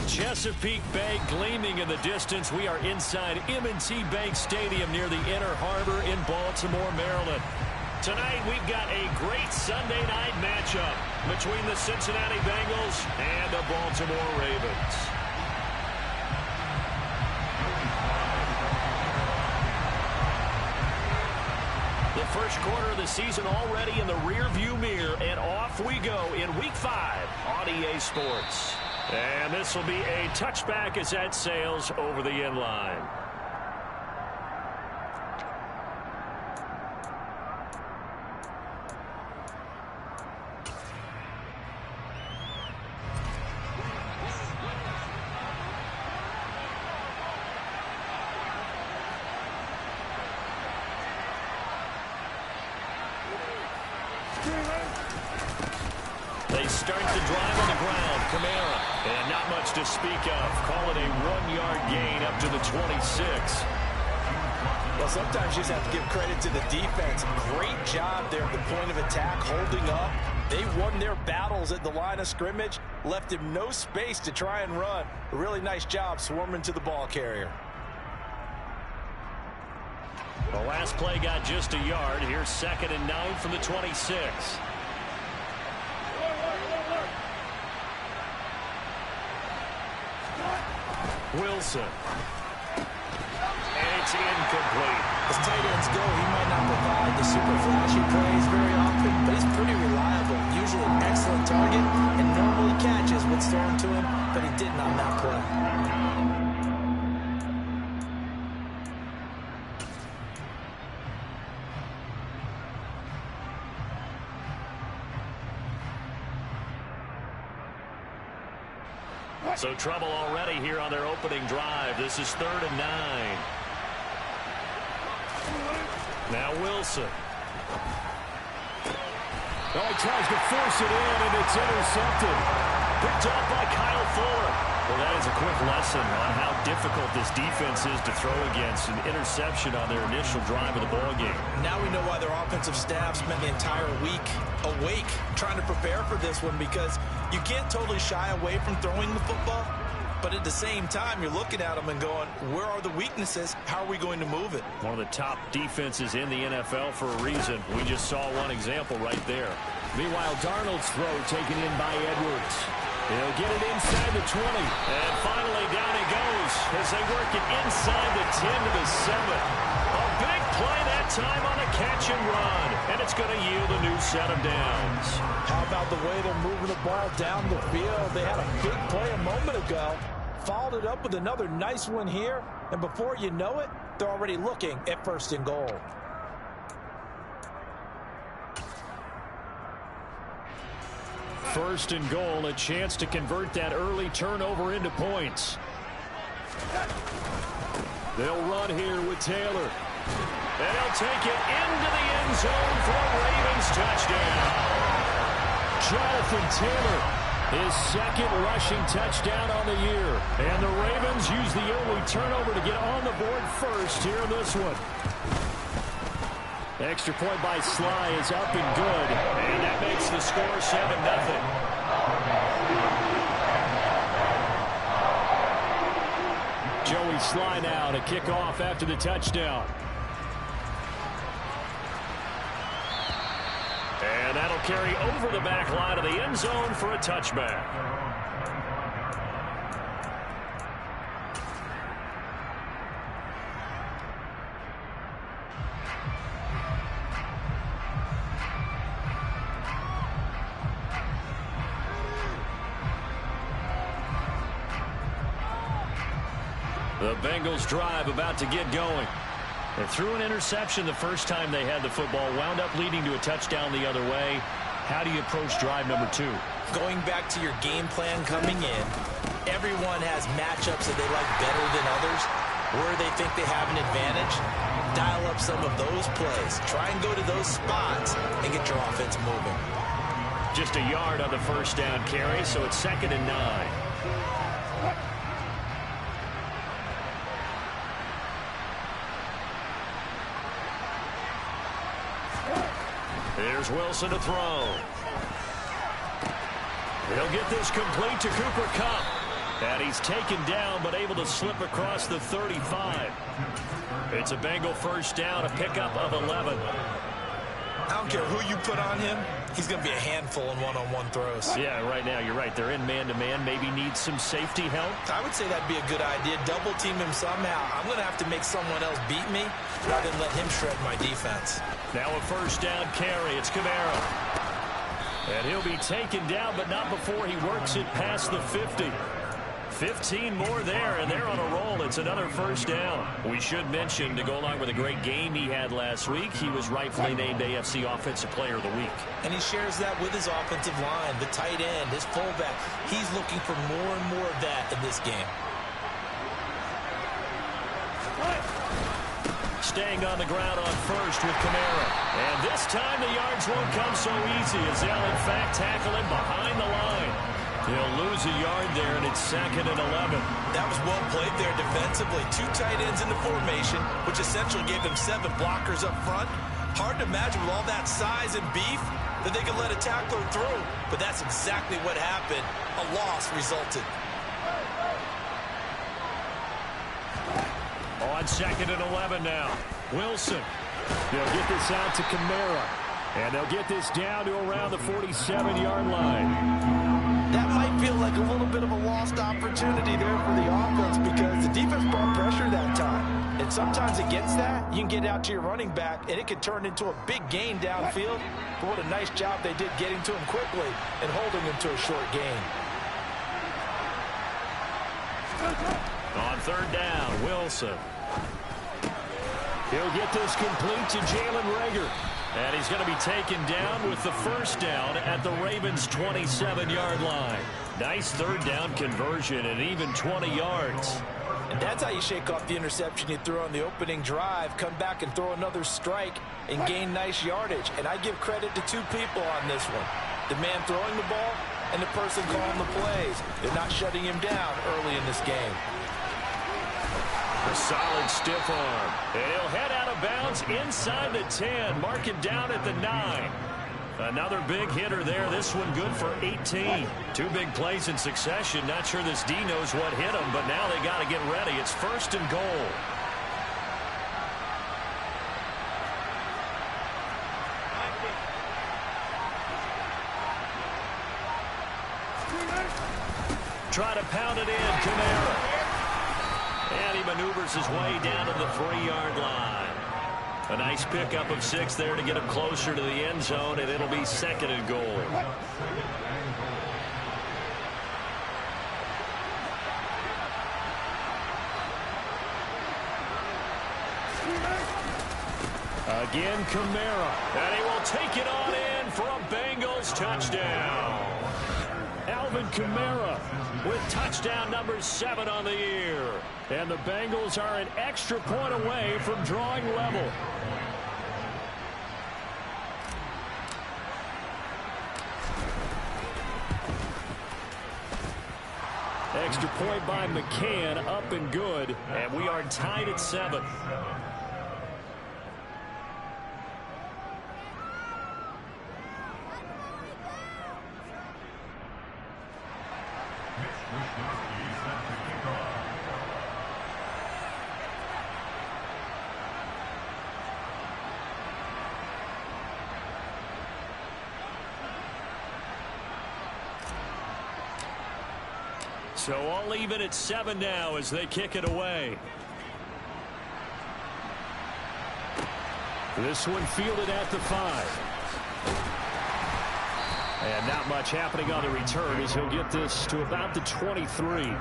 Chesapeake Bay gleaming in the distance. We are inside M&T Bank Stadium near the Inner Harbor in Baltimore, Maryland. Tonight we've got a great Sunday night matchup between the Cincinnati Bengals and the Baltimore Ravens. The first quarter of the season already in the rearview mirror, and off we go in Week 5 on EA Sports. And this will be a touchback as that sails over the end line. They start the drive on the ground. Kamara. And not much to speak of. Call it a 1-yard gain up to the 26. Well, sometimes you just have to give credit to the defense. Great job there at the point of attack, holding up. They won their battles at the line of scrimmage, left him no space to try and run. A really nice job swarming to the ball carrier. The last play got just a yard. Here's 2nd and 9 from the 26. Wilson. And it's incomplete. As tight ends go, he might not provide the super flashy plays very often, but he's pretty reliable. Usually an excellent target and normally catches what's thrown to him, but he didn't on that play. So trouble already here on their opening drive. This is 3rd and 9. Now Wilson. Oh, he tries to force it in, and it's intercepted. Picked up by Kyle Fuller. Well, that is a quick lesson on how difficult this defense is to throw against. An interception on their initial drive of the ballgame. Now we know why their offensive staff spent the entire week awake trying to prepare for this one, because you can't totally shy away from throwing the football, but at the same time, you're looking at them and going, where are the weaknesses? How are we going to move it? One of the top defenses in the NFL for a reason. We just saw one example right there. Meanwhile, Darnold's throw taken in by Edwards. He'll get it inside the 20. And finally, down he goes as they work it inside the 10 to the 7. A big play that time on a catch and run, and it's going to yield a new set of downs. How about the way they're moving the ball down the field? They had a big play a moment ago, followed it up with another nice one here, and before you know it, they're already looking at 1st and goal. First and goal, a chance to convert that early turnover into points. They'll run here with Taylor. And he'll take it into the end zone for a Ravens touchdown. Jonathan Taylor, his 2nd rushing touchdown on the year. And the Ravens use the early turnover to get on the board first here in this one. Extra point by Sly is up and good. And that makes the score 7-0. Joey Sly now to kick off after the touchdown. And that'll carry over the back line of the end zone for a touchback. The Bengals drive about to get going. They threw an interception the first time they had the football, wound up leading to a touchdown the other way. How do you approach drive number 2? Going back to your game plan coming in, everyone has matchups that they like better than others. Where they think they have an advantage, dial up some of those plays. Try and go to those spots and get your offense moving. Just a yard on the first down carry, so it's 2nd and 9. Here's Wilson to throw. He'll get this complete to Cooper Kupp. And he's taken down, but able to slip across the 35. It's a Bengal first down, a pickup of 11. I don't care who you put on him. He's going to be a handful in one-on-one throws. Yeah, right now, you're right. They're in man-to-man. Maybe need some safety help. I would say that'd be a good idea. Double team him somehow. I'm going to have to make someone else beat me rather than let him shred my defense. Now a first down carry. It's Kamara. And he'll be taken down, but not before he works it past the 50. 15 more there, and they're on a roll. It's another first down. We should mention, to go along with a great game he had last week, he was rightfully named AFC Offensive Player of the Week. And he shares that with his offensive line, the tight end, his fullback. He's looking for more and more of that in this game. Staying on the ground on first with Kamara. And this time the yards won't come so easy as they'll, in fact, tackle him behind the line. He'll lose a yard there, and it's 2nd and 11. That was well played there defensively. 2 tight ends in the formation, which essentially gave them 7 blockers up front. Hard to imagine with all that size and beef that they could let a tackler through. But that's exactly what happened. A loss resulted. On 2nd and 11 now. Wilson. They'll get this out to Kamara. And they'll get this down to around the 47-yard line. That might feel like a little bit of a lost opportunity there for the offense because the defense brought pressure that time. And sometimes against that, you can get out to your running back, and it could turn into a big gain downfield. But what a nice job they did getting to him quickly and holding him to a short gain. On 3rd down, Wilson. He'll get this complete to Jalen Reagor. And he's going to be taken down with the first down at the Ravens' 27-yard line. Nice 3rd down conversion and even 20 yards. And that's how you shake off the interception you threw on the opening drive, come back and throw another strike and gain nice yardage. And I give credit to 2 people on this one. The man throwing the ball and the person calling the plays. They're not shutting him down early in this game. A solid stiff arm. And he'll head out of bounds inside the 10. Mark it down at the 9. Another big hitter there. This one good for 18. 2 big plays in succession. Not sure this D knows what hit him, but now they got to get ready. It's 1st and goal. Try to pound it in. Kamara. And he maneuvers his way down to the 3-yard line. A nice pickup of 6 there to get him closer to the end zone, and it'll be 2nd and goal. Again, Kamara. And he will take it on in for a Bengals touchdown. Alvin Kamara with touchdown number 7 on the year. And the Bengals are an extra point away from drawing level. Extra point by McCann, up and good. And we are tied at 7. So all even at 7 now as they kick it away. This one fielded at the 5. And not much happening on the return as he'll get this to about the 23.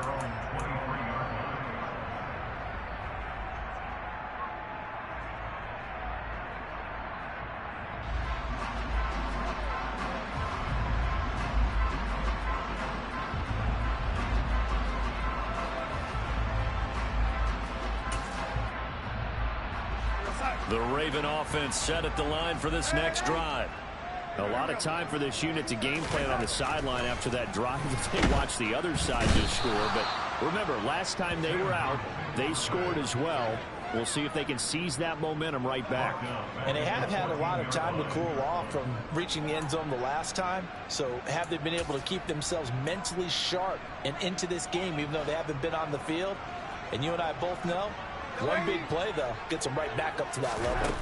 The Raven offense set at the line for this next drive. A lot of time for this unit to game plan on the sideline after that drive that they watched the other side just score. But remember, last time they were out, they scored as well. We'll see if they can seize that momentum right back. And they have had a lot of time to cool off from reaching the end zone the last time. So have they been able to keep themselves mentally sharp and into this game, even though they haven't been on the field? And you and I both know, one big play, though, gets them right back up to that level.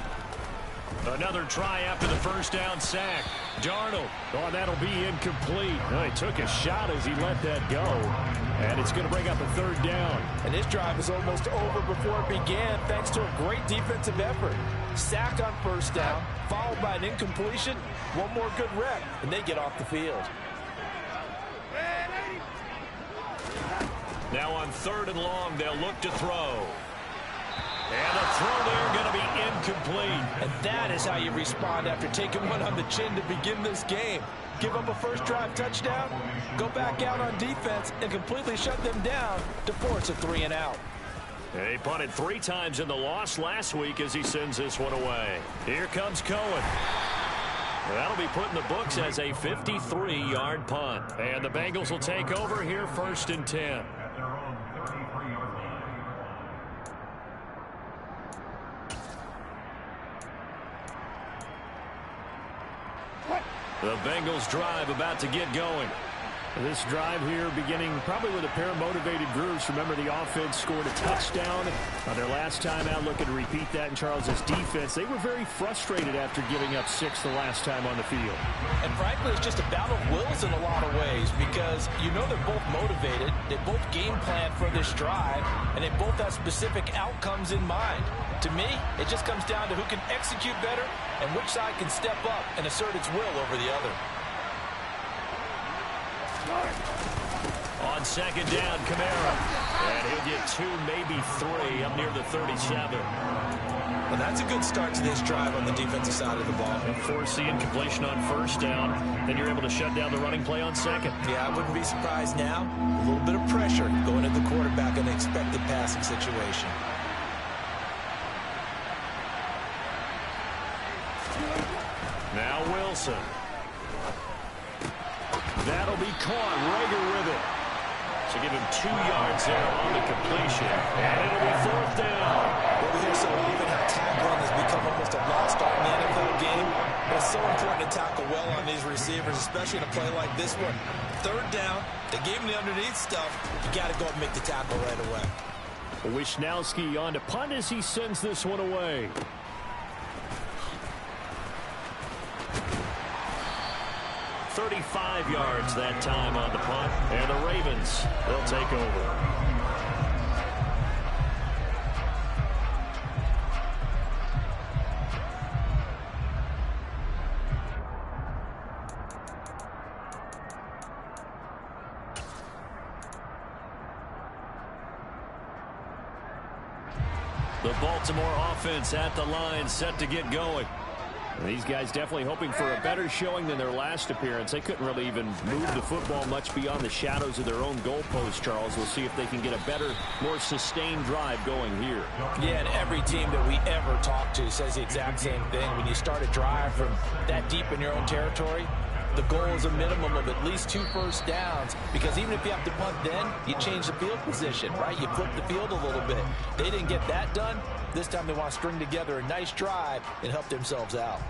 Another try after the first down sack. Darnold. Oh, that'll be incomplete. Oh, he took a shot as he let that go. And it's going to bring up a third down. And this drive is almost over before it began thanks to a great defensive effort. Sack on first down, followed by an incompletion. One more good rep, and they get off the field. Now on 3rd and long, they'll look to throw. And the throw there going to be incomplete. And that is how you respond after taking one on the chin to begin this game. Give up a first drive touchdown, go back out on defense, and completely shut them down to force a 3-and-out. He punted 3 times in the loss last week as he sends this one away. Here comes Cohen. That'll be put in the books as a 53-yard punt. And the Bengals will take over here 1st and 10. The Bengals drive about to get going. This drive here beginning probably with a pair of motivated groups. Remember, the offense scored a touchdown on their last time out. Looking to repeat that in Charles's defense. They were very frustrated after giving up 6 the last time on the field. And frankly, it's just a battle of wills in a lot of ways because you know they're both motivated. They both game plan for this drive, and they both have specific outcomes in mind. To me, it just comes down to who can execute better and which side can step up and assert its will over the other. On 2nd down, Kamara. And he'll get 2, maybe 3 up near the 37. Well, that's a good start to this drive on the defensive side of the ball. And force the incompletion on 1st down. Then you're able to shut down the running play on 2nd. Yeah, I wouldn't be surprised now. A little bit of pressure going at the quarterback in an expected passing situation. Now Wilson. That'll be caught. Rager with it. So give him 2 yards there on the completion. And it'll be 4th down. Well, we hear so often how tackling has become almost a lost art in the NFL game. But it's so important to tackle well on these receivers, especially in a play like this one. 3rd down, they gave him the underneath stuff. You got to go and make the tackle right away. Wisnowski on to punt as he sends this one away. 35 yards that time on the punt. And the Ravens, they'll take over. The Baltimore offense at the line, set to get going. These guys definitely hoping for a better showing than their last appearance. They couldn't really even move the football much beyond the shadows of their own goalpost, Charles. We'll see if they can get a better, more sustained drive going here. Yeah, and every team that we ever talk to says the exact same thing. When you start a drive from that deep in your own territory, the goal is a minimum of at least 2 first downs, because even if you have to punt then, you change the field position, right? You flip the field a little bit. They didn't get that done. This time they want to string together a nice drive and help themselves out.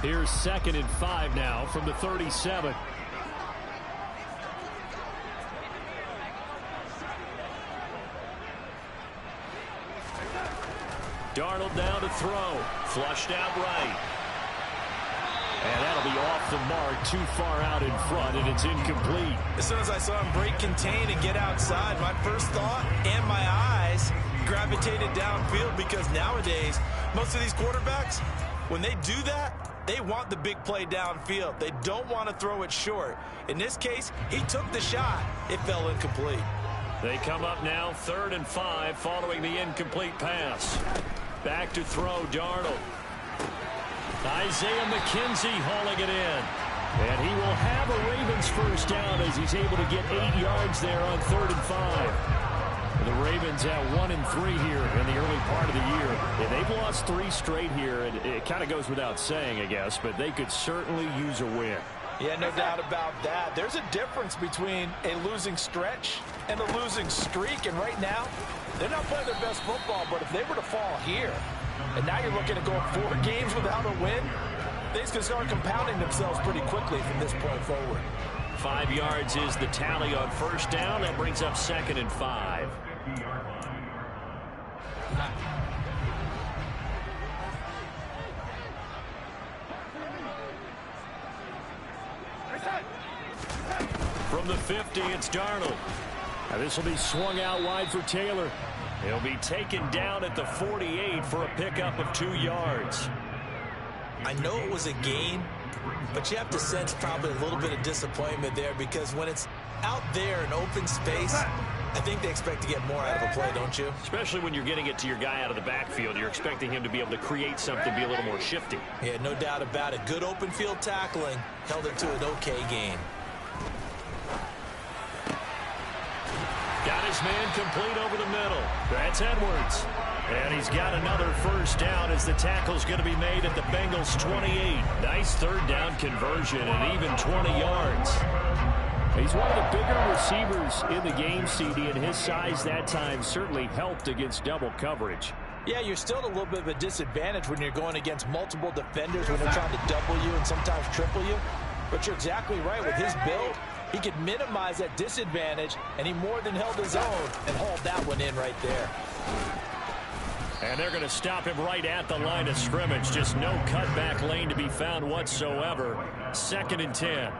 Here's 2nd and 5 now from the 37. Darnold down to throw. Flushed out right. And that'll be off the mark, too far out in front, and it's incomplete. As soon as I saw him break contain and get outside, my first thought and my eyes gravitated downfield, because nowadays, most of these quarterbacks, when they do that, they want the big play downfield. They don't want to throw it short. In this case, he took the shot. It fell incomplete. They come up now 3rd and 5 following the incomplete pass. Back to throw, Darnold. Isaiah McKenzie hauling it in. And he will have a Ravens first down as he's able to get 8 yards there on 3rd and 5. Ravens at 1-3 here in the early part of the year. Yeah, they've lost 3 straight here, and it kind of goes without saying, I guess, but they could certainly use a win. Yeah, no doubt about that. There's a difference between a losing stretch and a losing streak, and right now, they're not playing their best football, but if they were to fall here, and now you're looking at going 4 games without a win, things can start compounding themselves pretty quickly from this point forward. 5 yards is the tally on first down. That brings up 2nd and 5. From the 50, it's Darnold. Now this will be swung out wide for Taylor. He'll be taken down at the 48 for a pickup of 2 yards. I know it was a gain, but you have to sense probably a little bit of disappointment there, because when it's out there in open space, I think they expect to get more out of a play, don't you? Especially when you're getting it to your guy out of the backfield. You're expecting him to be able to create something, be a little more shifty. Yeah, no doubt about it. Good open field tackling held it to an okay gain. Got his man complete over the middle. That's Edwards. And he's got another first down as the tackle's going to be made at the Bengals' 28. Nice third down conversion and even 20 yards. He's one of the bigger receivers in the game, CD, and his size that time certainly helped against double coverage. Yeah, you're still at a little bit of a disadvantage when you're going against multiple defenders when they're trying to double you and sometimes triple you. But you're exactly right. With his build, he could minimize that disadvantage, and he more than held his own and hauled that one in right there. And they're going to stop him right at the line of scrimmage. Just no cutback lane to be found whatsoever. 2nd and 10.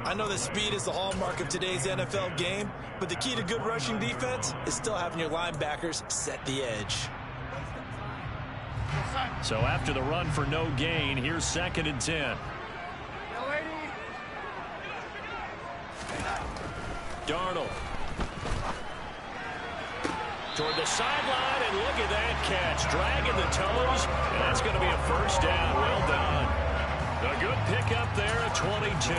I know that speed is the hallmark of today's NFL game, but the key to good rushing defense is still having your linebackers set the edge. So after the run for no gain, here's 2nd and 10. Darnold. Toward the sideline, and look at that catch. Dragging the toes, and that's going to be a first down. Well done. A good pickup there at 22.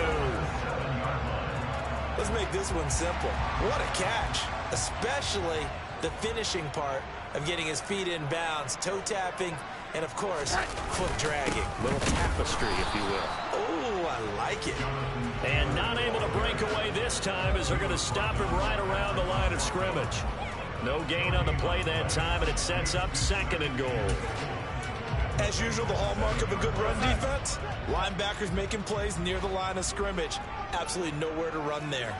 Let's make this one simple. What a catch, especially the finishing part of getting his feet in bounds, toe tapping, and of course, foot dragging. Little tapestry, if you will. Oh, I like it. And not able to break away this time as they're going to stop him right around the line of scrimmage. No gain on the play that time, and it sets up 2nd and goal. As usual, the hallmark of a good run defense, linebackers making plays near the line of scrimmage. Absolutely nowhere to run there.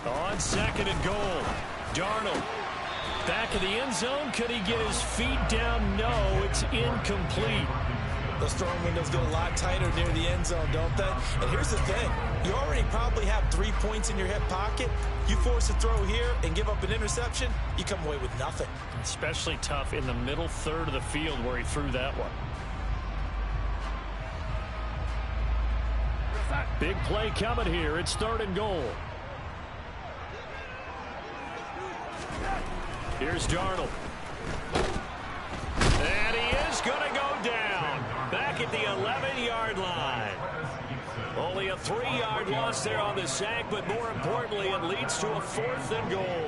On 2nd and goal, Darnold. Back of the end zone. Could he get his feet down? No, it's incomplete. Those throwing windows get a lot tighter near the end zone, don't they? And here's the thing. You already probably have 3 points in your hip pocket. You force a throw here and give up an interception, you come away with nothing. Especially tough in the middle third of the field where he threw that one. Big play coming here. It's 3rd and goal. Here's Darnold. And he is going to go down. Back at the 11-yard line. Only a 3-yard loss there on the sack, but more importantly, it leads to a 4th and goal.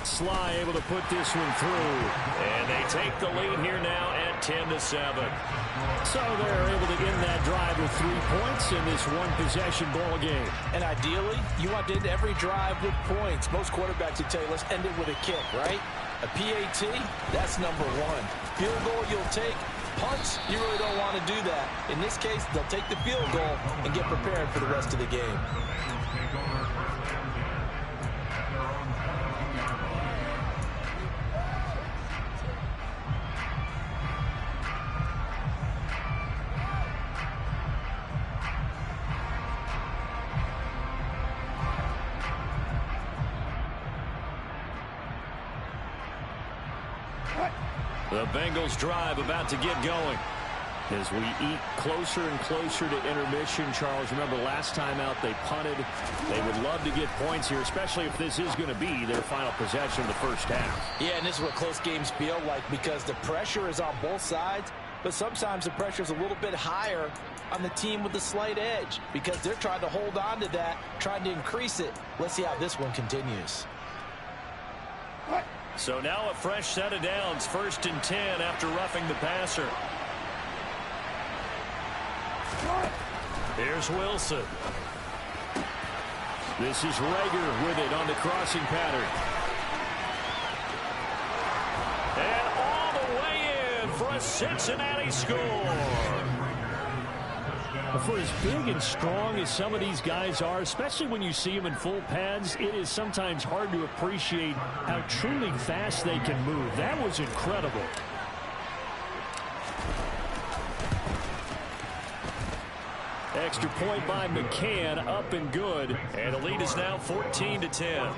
Sly able to put this one through. And they take the lead here now at 10-7. So they're able to end that drive with 3 points in this one-possession ball game. And ideally, you want to end every drive with points. Most quarterbacks would tell you, let's end it with a kick, right? A PAT, that's number 1. Field goal you'll take. Punts, you really don't want to do that. In this case, they'll take the field goal and get prepared for the rest of the game. The Bengals drive about to get going. As we eat closer and closer to intermission, Charles, remember last time out they punted. They would love to get points here, especially if this is going to be their final possession of the first half. Yeah, and this is what close games feel like because the pressure is on both sides, but sometimes the pressure is a little bit higher on the team with the slight edge because they're trying to hold on to that, trying to increase it. Let's see how this one continues. So now a fresh set of downs, 1st and 10 after roughing the passer. Here's Wilson. This is Rager with it on the crossing pattern. And all the way in for a Cincinnati score. For as big and strong as some of these guys are, especially when you see them in full pads, it is sometimes hard to appreciate how truly fast they can move. That was incredible. Extra point by McCann, up and good. And the lead is now 14-10.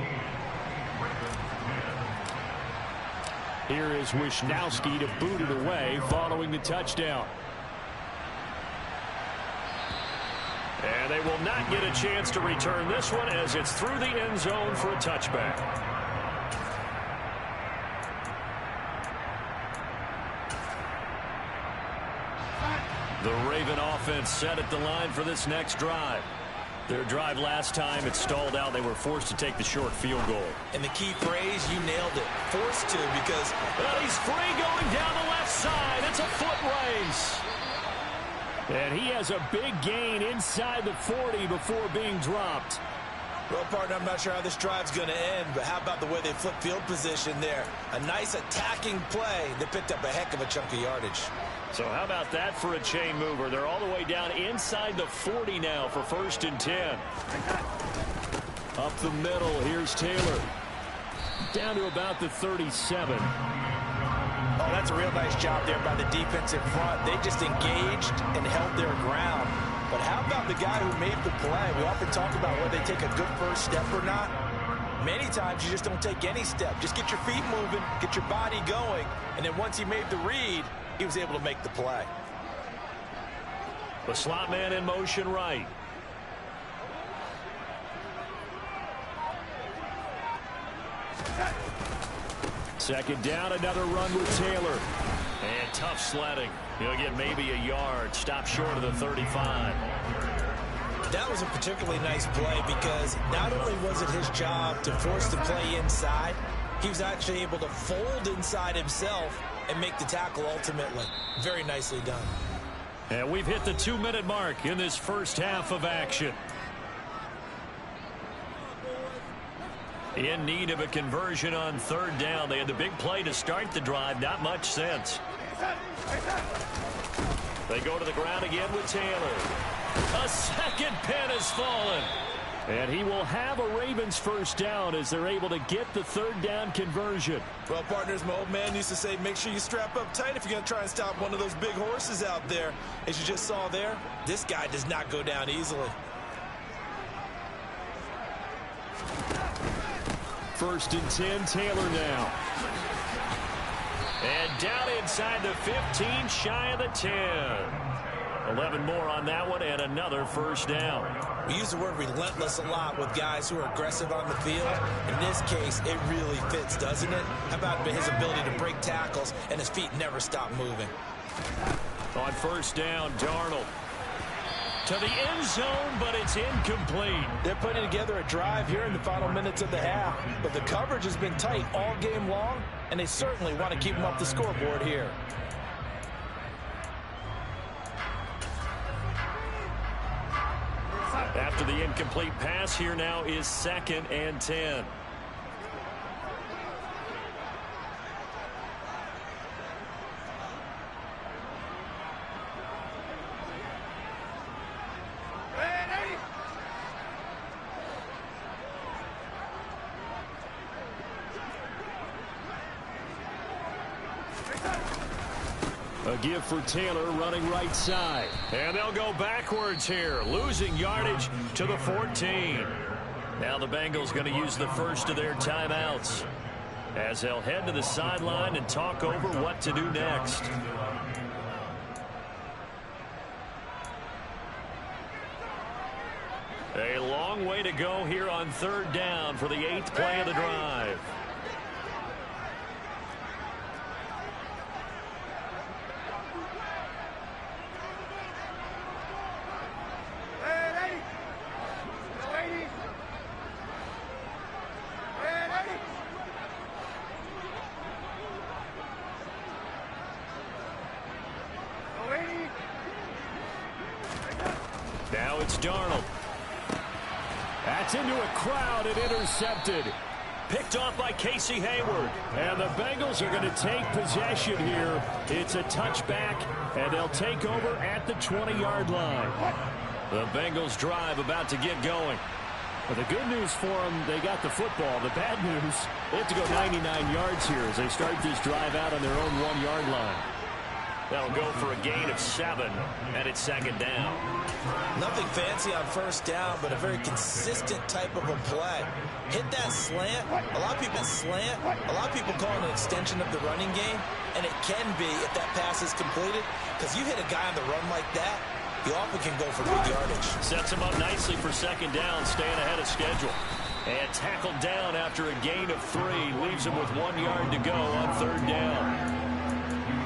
Here is Wisnowski to boot it away following the touchdown. And they will not get a chance to return this one as it's through the end zone for a touchback. The Raven offense set at the line for this next drive. Their drive last time, it stalled out. They were forced to take the short field goal. And the key phrase, you nailed it. Forced to because he's free going down the left side. It's a foot race. And he has a big gain inside the 40 before being dropped. Well, partner, I'm not sure how this drive's going to end, but how about the way they flip field position there? A nice attacking play. They picked up a heck of a chunk of yardage. So how about that for a chain mover? They're all the way down inside the 40 now for 1st and 10. Up the middle, here's Taylor. Down to about the 37. Oh, that's a real nice job there by the defense in front. They just engaged and held their ground. But how about the guy who made the play? We often talk about whether they take a good first step or not. Many times you just don't take any step. Just get your feet moving, get your body going, and then once he made the read, he was able to make the play. The slot man in motion right. Second down, another run with Taylor. And tough sledding. He'll get maybe a yard. Stop short of the 35. That was a particularly nice play because not only was it his job to force the play inside, he was actually able to fold inside himself and make the tackle ultimately. Very nicely done. And we've hit the 2-minute mark in this first half of action. In need of a conversion on 3rd down. They had the big play to start the drive. Not much sense. They go to the ground again with Taylor. A second pin has fallen. And he will have a Ravens first down as they're able to get the 3rd down conversion. Well, partners, my old man used to say, make sure you strap up tight if you're going to try and stop one of those big horses out there. As you just saw there, this guy does not go down easily. 1st and 10, Taylor now. And down inside the 15, shy of the 10. 11 more on that one, and another first down. We use the word relentless a lot with guys who are aggressive on the field. In this case, it really fits, doesn't it? How about his ability to break tackles and his feet never stop moving? On 1st down, Darnold. To the end zone, but it's incomplete. They're putting together a drive here in the final minutes of the half, but the coverage has been tight all game long, and they certainly want to keep them up the scoreboard here. After the incomplete pass, here now is 2nd and 10. A give for Taylor running right side. And they'll go backwards here, losing yardage to the 14. Now the Bengals going to use the first of their timeouts as they'll head to the sideline and talk over what to do next. long way to go here on third down for the 8th play of the drive. Now it's Darnold. That's into a crowd and intercepted. Picked off by Casey Hayward. And the Bengals are going to take possession here. It's a touchback, and they'll take over at the 20-yard line. The Bengals drive about to get going. Well, the good news for them, they got the football. The bad news, they have to go 99 yards here as they start this drive out on their own 1-yard line. They'll go for a gain of 7, and it's second down. Nothing fancy on first down, but a very consistent type of a play. Hit that slant. A lot of people call it an extension of the running game, and it can be if that pass is completed, because you hit a guy on the run like that, he often can go for big yardage. Sets him up nicely for second down, staying ahead of schedule. And tackled down after a gain of 3, leaves him with 1 yard to go on third down.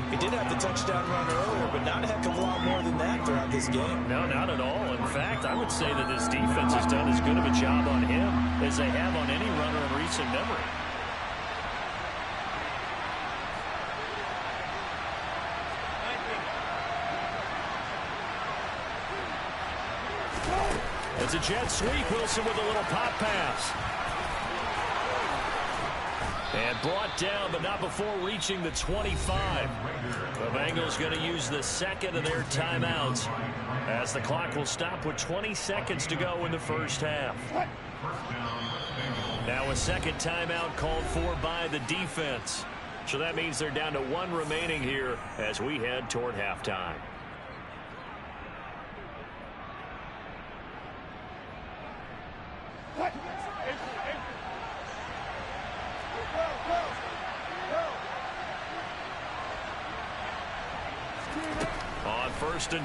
He did have the touchdown run earlier, but not a heck of a lot more than that throughout this game. No, not at all. In fact, I would say that this defense has done as good of a job on him as they have on any runner in recent memory. It's a jet sweep. Wilson with a little pop pass. And brought down, but not before reaching the 25. The Bengals going to use the second of their timeouts as the clock will stop with 20 seconds to go in the first half. Now a second timeout called for by the defense. So that means they're down to 1 remaining here as we head toward halftime. On first and